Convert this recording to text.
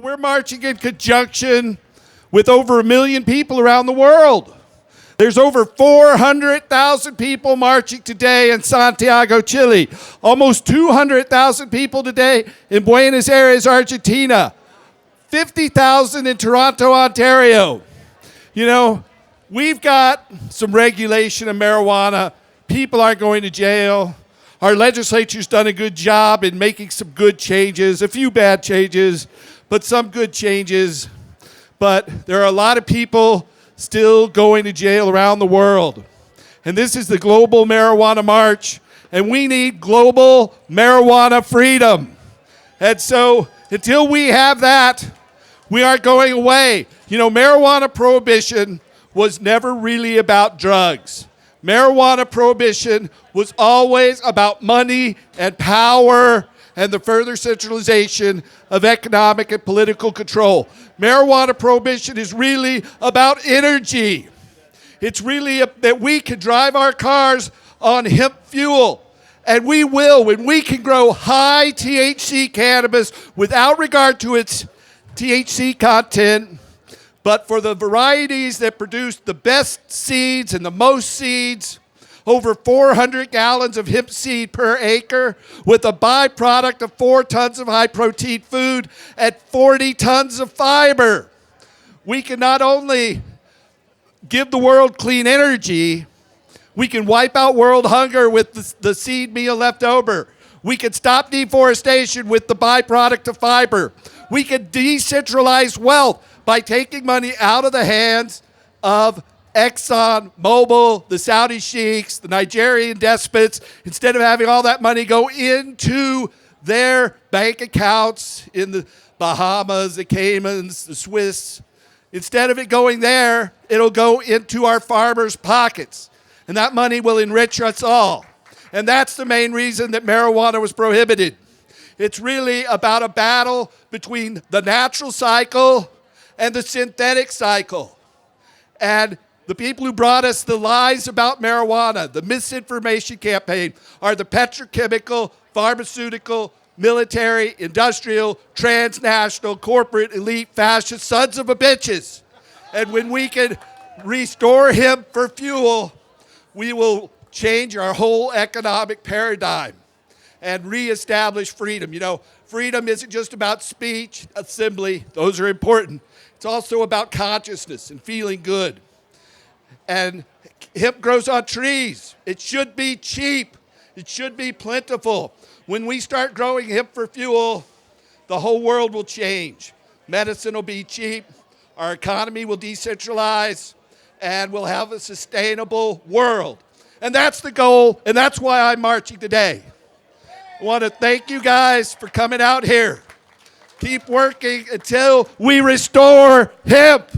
We're marching in conjunction with over 1 million people around the world. There's over 400,000 people marching today in Santiago, Chile. Almost 200,000 people today in Buenos Aires, Argentina. 50,000 in Toronto, Ontario. We've got some regulation of marijuana. People aren't going to jail. Our legislature's done a good job in making some good changes, a few bad changes, but some good changes. But there are a lot of people still going to jail around the world. And this is the Global Marijuana March, and we need global marijuana freedom. And so until we have that, we aren't going away. Marijuana prohibition was never really about drugs. Marijuana prohibition was always about money and power and the further centralization of economic and political control. Marijuana prohibition is really about energy. It's really that we can drive our cars on hemp fuel. And we will when we can grow high THC cannabis without regard to its THC content, but for the varieties that produce the best seeds and the most seeds, over 400 gallons of hemp seed per acre, with a byproduct of 4 tons of high-protein food and 40 tons of fiber. We can not only give the world clean energy, we can wipe out world hunger with the seed meal left over. We can stop deforestation with the byproduct of fiber. We can decentralize wealth by taking money out of the hands of Exxon, Mobil, the Saudi sheiks, the Nigerian despots, instead of having all that money go into their bank accounts in the Bahamas, the Caymans, the Swiss. Instead of it going there, it'll go into our farmers' pockets. And that money will enrich us all. And that's the main reason that marijuana was prohibited. It's really about a battle between the natural cycle and the synthetic cycle. And the people who brought us the lies about marijuana, the misinformation campaign, are the petrochemical, pharmaceutical, military, industrial, transnational, corporate, elite, fascist sons of a bitches. And when we can restore hemp for fuel, we will change our whole economic paradigm and reestablish freedom. Freedom isn't just about speech, assembly. Those are important. It's also about consciousness and feeling good. And hemp grows on trees. It should be cheap. It should be plentiful. When we start growing hemp for fuel, the whole world will change. Medicine will be cheap. Our economy will decentralize. And we'll have a sustainable world. And that's the goal, and that's why I'm marching today. I want to thank you guys for coming out here. Keep working until we restore hemp.